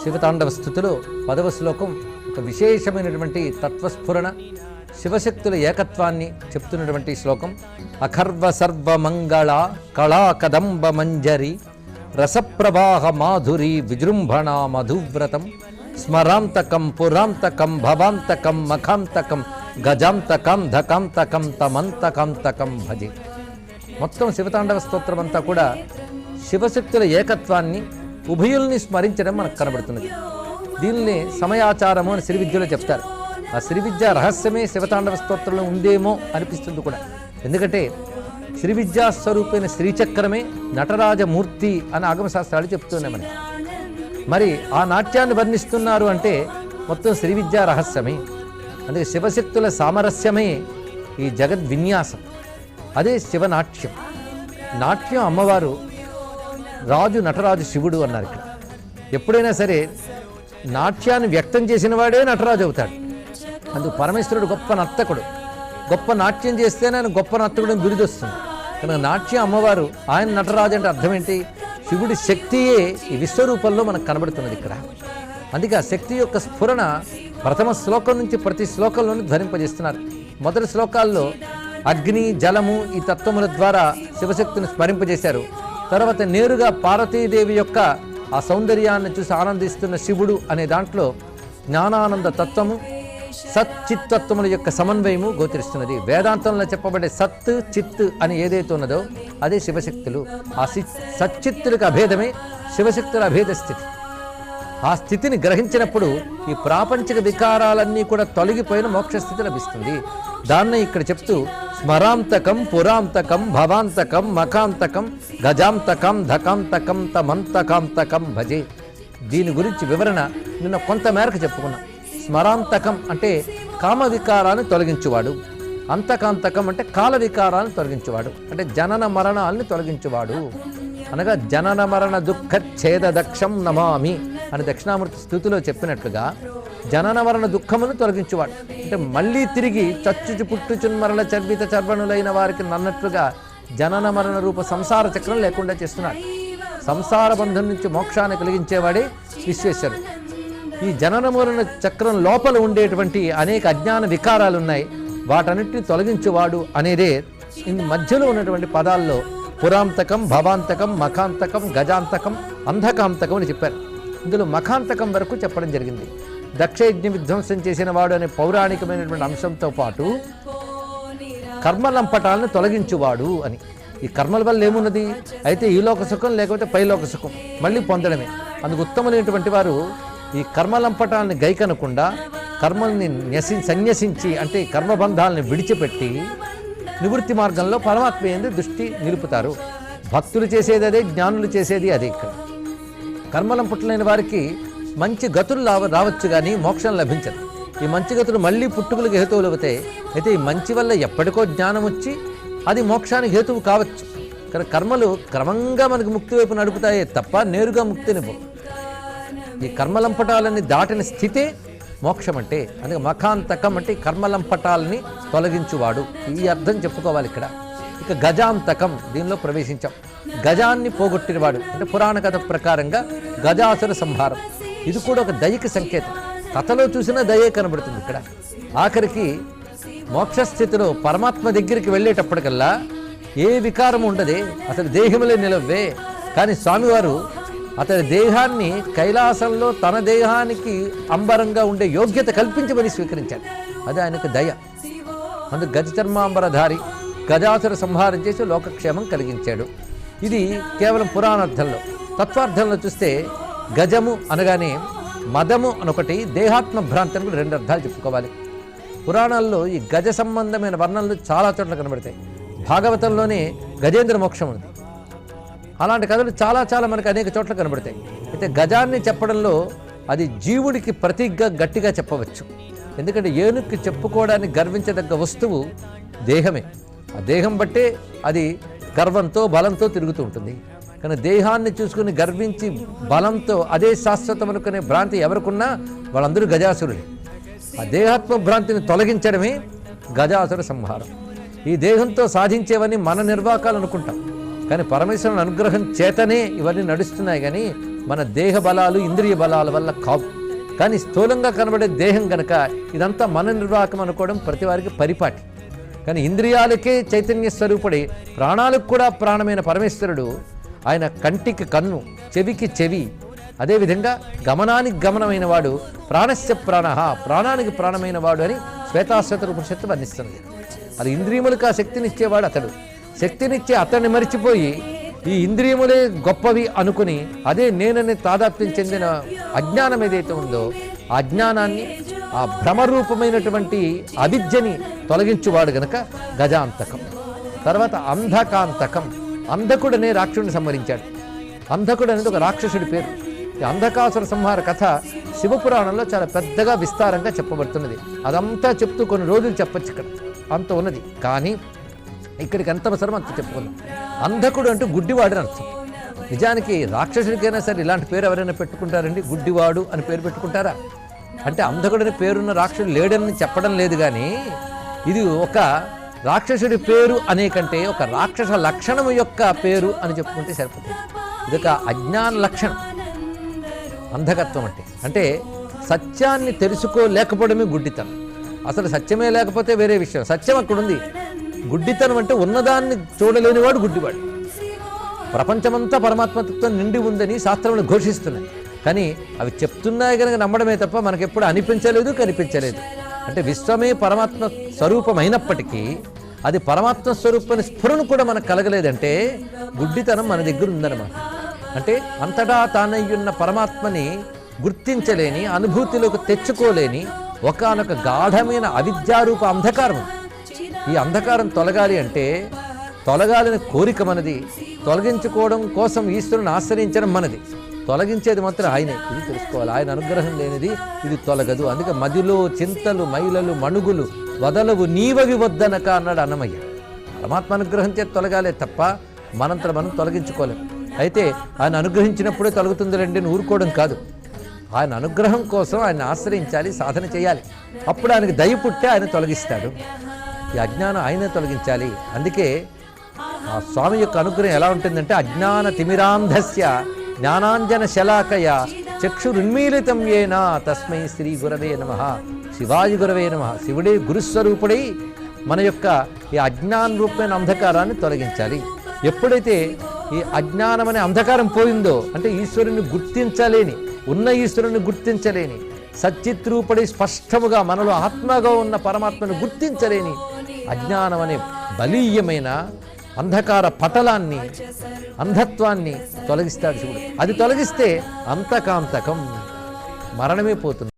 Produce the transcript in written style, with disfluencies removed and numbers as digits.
శివతాండవ స్థుతిలో 10వ శ్లోకం ఒక విశేషమైనటువంటి తత్వస్ఫురణ, శివశక్తుల ఏకత్వాన్ని చెప్తున్నటువంటి శ్లోకం. అఖర్వ సర్వమంగళ కళా కదంబ మంజరి రసప్రవాహ మాధురి విజృంభణ మధువ్రతం స్మరాంతకం పురాంతకం భవాంతకం మఖాంతకం గజాంతకం ధకాంతకం తమంతకాంతకం భజే. మొత్తం శివతాండవ స్తోత్రం అంతా కూడా శివశక్తుల ఏకత్వాన్ని, ఉభయుల్ని స్మరించడం మనకు కనబడుతున్నది. దీనిని సమయాచారము అని శ్రీవిద్యలో చెప్తారు. ఆ శ్రీవిద్య రహస్యమే శివతాండవ స్తోత్రంలో ఉందేమో అనిపిస్తుంది కూడా. ఎందుకంటే శ్రీవిద్యా స్వరూపైన శ్రీచక్రమే నటరాజమూర్తి అని ఆగమశాస్త్రాలు చెప్తున్నాయి మనకి. మరి ఆ నాట్యాన్ని వర్ణిస్తున్నారు అంటే మొత్తం శ్రీవిద్యా రహస్యమే. అందుకే శివశక్తుల సామరస్యమే ఈ జగద్విన్యాసం. అదే శివనాట్యం. నాట్యం అమ్మవారు, రాజు నటరాజు శివుడు అన్నారు ఇక్కడ. ఎప్పుడైనా సరే నాట్యాన్ని వ్యక్తం చేసిన వాడే నటరాజు అవుతాడు. అందుకు పరమేశ్వరుడు గొప్ప నర్తకుడు. గొప్ప నాట్యం చేస్తేనే ఆయన గొప్ప నర్తకుడు బిరుదు వస్తుంది. కనుక నాట్యం అమ్మవారు, ఆయన నటరాజు అంటే అర్థం ఏంటి? శివుడి శక్తియే ఈ విశ్వరూపంలో మనకు కనబడుతున్నది ఇక్కడ. అందుకే ఆ శక్తి యొక్క స్ఫురణ ప్రథమ శ్లోకం నుంచి ప్రతి శ్లోకంలోనూ ధ్వనింపజేస్తున్నారు. మొదటి శ్లోకాల్లో అగ్ని, జలము ఈ తత్వముల ద్వారా శివశక్తిని స్మరింపజేశారు. తర్వాత నేరుగా పార్వతీదేవి యొక్క ఆ సౌందర్యాన్ని చూసి ఆనందిస్తున్న శివుడు అనే దాంట్లో జ్ఞానానంద తత్వము, సచ్చిత్తత్వముల యొక్క సమన్వయము గోచరిస్తున్నది. వేదాంతంలో చెప్పబడే సత్ చిత్ అని ఏదైతే ఉన్నదో అదే శివశక్తులు. ఆ సచ్చిత్తులకు అభేదమే శివశక్తుల అభేద స్థితి. ఆ స్థితిని గ్రహించినప్పుడు ఈ ప్రాపంచిక వికారాలన్నీ కూడా తొలగిపోయిన మోక్షస్థితి లభిస్తుంది. దాన్నే ఇక్కడ చెప్తూ స్మరాంతకం పురాంతకం భవాంతకం మఖాంతకం గజాంతకం ధకాంతకం తమంతకాంతకం భజే. దీని గురించి వివరణ నిన్న కొంత మేరకు చెప్పుకున్నాం. స్మరాంతకం అంటే కామ వికారాన్ని తొలగించువాడు, అంతకాంతకం అంటే కాల వికారాన్ని తొలగించువాడు, అంటే జనన మరణాలని తొలగించువాడు. అనగా జనన మరణ దుఃఖ ఛేద దక్షం నమామి అని దక్షిణామూర్తి స్థుతిలో చెప్పినట్లుగా జనన మరణ దుఃఖమును తొలగించువాడు. అంటే మళ్ళీ తిరిగి చచ్చుచు పుట్టుచున్మరణ చర్విత చర్వణులైన వారికి నన్నట్లుగా జనన మరణ రూప సంసార చక్రం లేకుండా చేస్తున్నాడు. సంసార బంధం నుంచి మోక్షాన్ని కలిగించేవాడే విశ్వేశ్వరుడు. ఈ జనన మరణ చక్రం లోపల ఉండేటువంటి అనేక అజ్ఞాన వికారాలు ఉన్నాయి, వాటన్నిటిని తొలగించువాడు అనేదే ఈ మధ్యలో ఉన్నటువంటి పదాల్లో పురాంతకం, భవాంతకం, మఖాంతకం, గజాంతకం, అంధకాంతకం అని చెప్పారు. ఇందులో మఖాంతకం వరకు చెప్పడం జరిగింది. దక్షయజ్ఞ విధ్వంసం చేసిన వాడు అనే పౌరాణికమైనటువంటి అంశంతో పాటు కర్మలంపటాలను తొలగించువాడు అని. ఈ కర్మల వల్ల ఏమున్నది? అయితే ఈ లోక సుఖం లేకపోతే పైలోక సుఖం మళ్ళీ పొందడమే. అందుకు ఉత్తములైనటువంటి వారు ఈ కర్మలంపటాలని గైకనకుండా కర్మల్ని సన్యసించి, అంటే కర్మబంధాలని విడిచిపెట్టి నివృత్తి మార్గంలో పరమాత్మ యందు దృష్టి నిలుపుతారు. భక్తులు చేసేది అదే, జ్ఞానులు చేసేది అదే. ఇక్కడ కర్మలంపటలైన వారికి మంచి గతులు రావచ్చు కానీ మోక్షం లభించదు. ఈ మంచి గతులు మళ్ళీ పుట్టుకలకు హేతువులు అవుతాయి. అయితే ఈ మంచి వల్ల ఎప్పటికో జ్ఞానం వచ్చి అది మోక్షానికి హేతువు కావచ్చు. కానీ కర్మలు క్రమంగా మనకు ముక్తి వైపు నడుపుతాయే తప్ప నేరుగా ముక్తినివ్వవు. ఈ కర్మలంపటాలని దాటిన స్థితే మోక్షం అంటే. అందుకే మఖాంతకం అంటే కర్మలంపటాలని తొలగించువాడు, ఈ అర్థం చెప్పుకోవాలి ఇక్కడ. ఇక గజాంతకం, దీనిలో ప్రవేశించాం. గజాన్ని పోగొట్టినవాడు అంటే పురాణ కథ ప్రకారంగా గజాసుర సంహారం. ఇది కూడా ఒక దయకి సంకేతం. కథలో చూసినా దయే కనబడుతుంది ఇక్కడ. ఆఖరికి మోక్షస్థితిలో పరమాత్మ దగ్గరికి వెళ్ళేటప్పటికల్లా ఏ వికారం ఉండదే, అసలు దేహములే నిలవ్వే. కానీ స్వామివారు అతని దేహాన్ని కైలాసంలో తన దేహానికి అంబరంగా ఉండే యోగ్యత కల్పించమని స్వీకరించాడు. అది ఆయనకు దయ. అందుకు గజచర్మాంబరధారి గజాసుర సంహారం చేసి లోకక్షేమం కలిగించాడు. ఇది కేవలం పురాణార్థంలో. తత్వార్థంలో చూస్తే గజము అనగానే మదము అనొకటి, దేహాత్మ భ్రాంతి అని 2 అర్థాలు చెప్పుకోవాలి. పురాణాల్లో ఈ గజ సంబంధమైన వర్ణనలు చాలా చోట్ల కనబడతాయి. భాగవతంలోనే గజేంద్ర మోక్షం ఉంది. అలాంటి కథలు చాలా మనకు అనేక చోట్ల కనబడతాయి. అయితే గజాన్ని చెప్పడంలో అది జీవుడికి ప్రతీకగా గట్టిగా చెప్పవచ్చు. ఎందుకంటే ఏనుగుకి చెప్పుకోవడానికి గర్వించదగ్గ వస్తువు దేహమే. ఆ దేహం బట్టే అది గర్వంతో బలంతో తిరుగుతూ ఉంటుంది. కానీ దేహాన్ని చూసుకుని గర్వించి బలంతో అదే శాశ్వతం అనుకునే భ్రాంతి ఎవరికున్నా వాళ్ళందరూ గజాసురులే. ఆ దేహాత్మ భ్రాంతిని తొలగించడమే గజాసుర సంహారం. ఈ దేహంతో సాధించేవన్నీ మన నిర్వాకాలు అనుకుంటాం, కానీ పరమేశ్వరుని అనుగ్రహం చేతనే ఇవన్నీ నడుస్తున్నాయి. కానీ మన దేహ బలాలు ఇంద్రియ బలాల వల్ల కావు. కానీ స్థూలంగా కనబడే దేహం గనక ఇదంతా మన నిర్వాహకం అనుకోవడం ప్రతి వారికి పరిపాటి. కానీ ఇంద్రియాలకే చైతన్య స్వరూపుడే, ప్రాణాలకు కూడా ప్రాణమైన పరమేశ్వరుడు ఆయన కంటికి కన్ను, చెవికి చెవి, అదేవిధంగా గమనానికి గమనమైన వాడు, ప్రాణస్య ప్రాణ, ప్రాణానికి ప్రాణమైన వాడు అని శ్వేతాశ్వత ఉపనిషత్తు వర్ణిస్తున్నది. అది ఇంద్రియములకు ఆ శక్తినిచ్చేవాడు అతడు. శక్తినిచ్చే అతన్ని మరిచిపోయి ఈ ఇంద్రియములే గొప్పవి అనుకుని అదే నేనని తాదాత్మ్యం చెందిన అజ్ఞానం ఏదైతే ఉందో ఆ అజ్ఞానాన్ని, ఆ భ్రమరూపమైనటువంటి అవిద్యని తొలగించువాడు గనక గజాంతకం. తర్వాత అంధకాంతకం, అంధకుడనే రాక్షసుడిని సంహరించాడు. అంధకుడు అనేది ఒక రాక్షసుడి పేరు. ఈ అంధకాసుర సంహార కథ శివపురాణంలో చాలా పెద్దగా విస్తారంగా చెప్పబడుతున్నది. అదంతా చెప్తూ కొన్ని రోజులు చెప్పచ్చు, ఇక్కడ అంత ఉన్నది. కానీ ఇక్కడికి ఎంత అవసరం అంత చెప్పుకుందాం. అంధకుడు అంటూ గుడ్డివాడు అని అర్థం. నిజానికి రాక్షసుడికైనా సరే ఇలాంటి పేరు ఎవరైనా పెట్టుకుంటారండి? గుడ్డివాడు అని పేరు పెట్టుకుంటారా? అంటే అంధకుడని పేరున్న రాక్షసుడు లేడని చెప్పడం లేదు, కానీ ఇది ఒక రాక్షసుడి పేరు అనే కంటే ఒక రాక్షస లక్షణం యొక్క పేరు అని చెప్పుకుంటే సరిపోతుంది. ఇది ఒక అజ్ఞాన లక్షణం అంధకత్వం అంటే. అంటే సత్యాన్ని తెలుసుకోలేకపోవడమే గుడ్డితనం. అసలు సత్యమే లేకపోతే వేరే విషయం, సత్యం అక్కడుంది. గుడ్డితనం అంటే ఉన్నదాన్ని చూడలేనివాడు గుడ్డివాడు. ప్రపంచమంతా పరమాత్మతత్వం నిండి ఉందని శాస్త్రములు ఘోషిస్తున్నాయి, కానీ అవి చెప్తున్నాయి కనుక నమ్మడమే తప్ప మనకెప్పుడు అనిపించలేదు, కనిపించలేదు. అంటే విశ్వమే పరమాత్మ స్వరూపమైనప్పటికీ అది పరమాత్మ స్వరూపాన్ని స్ఫురణ కూడా మనకు కలగలేదంటే గుడ్డితనం మన దగ్గర ఉందన్నమాట. అంటే అంతటా తానయ్యున్న పరమాత్మని గుర్తించలేని, అనుభూతిలోకి తెచ్చుకోలేని ఒకానొక గాఢమైన అవిద్యారూప అంధకారం. ఈ అంధకారం తొలగాలి అంటే తొలగాలని కోరిక మనది, తొలగించుకోవడం కోసం ఈశ్వరుని ఆశ్రయించడం మనది. తొలగించేది మాత్రం ఆయనే, ఇది తెలుసుకోవాలి. ఆయన అనుగ్రహం లేనిది ఇది తొలగదు. అందుకే మదిలో చింతలు మైలలు మణుగులు వదలవు నీవవి వద్దనక అన్నాడు అన్నమయ్య. పరమాత్మ అనుగ్రహం చేతి తొలగాలే తప్ప మనంతట మనం తొలగించుకోలేం. అయితే ఆయన అనుగ్రహించినప్పుడే తొలగుతుందిలేండి అని ఊరుకోవడం కాదు. ఆయన అనుగ్రహం కోసం ఆయన ఆశ్రయించాలి, సాధన చేయాలి. అప్పుడు ఆయనకి దయ పుట్టే ఆయన తొలగిస్తాడు. ఈ అజ్ఞానం ఆయనే తొలగించాలి. అందుకే ఆ స్వామి యొక్క అనుగ్రహం ఎలా ఉంటుందంటే అజ్ఞాన తిమిరాంధస్య జ్ఞానాంజన శలాకయ చక్షురున్మీలితం ఏన తస్మై శ్రీ గురవే నమః, శివాజి గురవే నమః. శివుడే గురుస్వరూపుడై మన యొక్క ఈ అజ్ఞాన రూపమైన అంధకారాన్ని తొలగించాలి. ఎప్పుడైతే ఈ అజ్ఞానం అనే అంధకారం పోయిందో అంటే ఈశ్వరుని గుర్తించలేని, ఉన్న ఈశ్వరుని గుర్తించలేని, సచ్చిత్రూపడి స్పష్టముగా మనలో ఆత్మగా ఉన్న పరమాత్మను గుర్తించలేని అజ్ఞానం అనే బలీయమైన అంధకార పటలాన్ని, అంధత్వాన్ని తొలగిస్తాడు శివుడు. అది తొలగిస్తే అంతకాంతకం, మరణమే పోతుంది.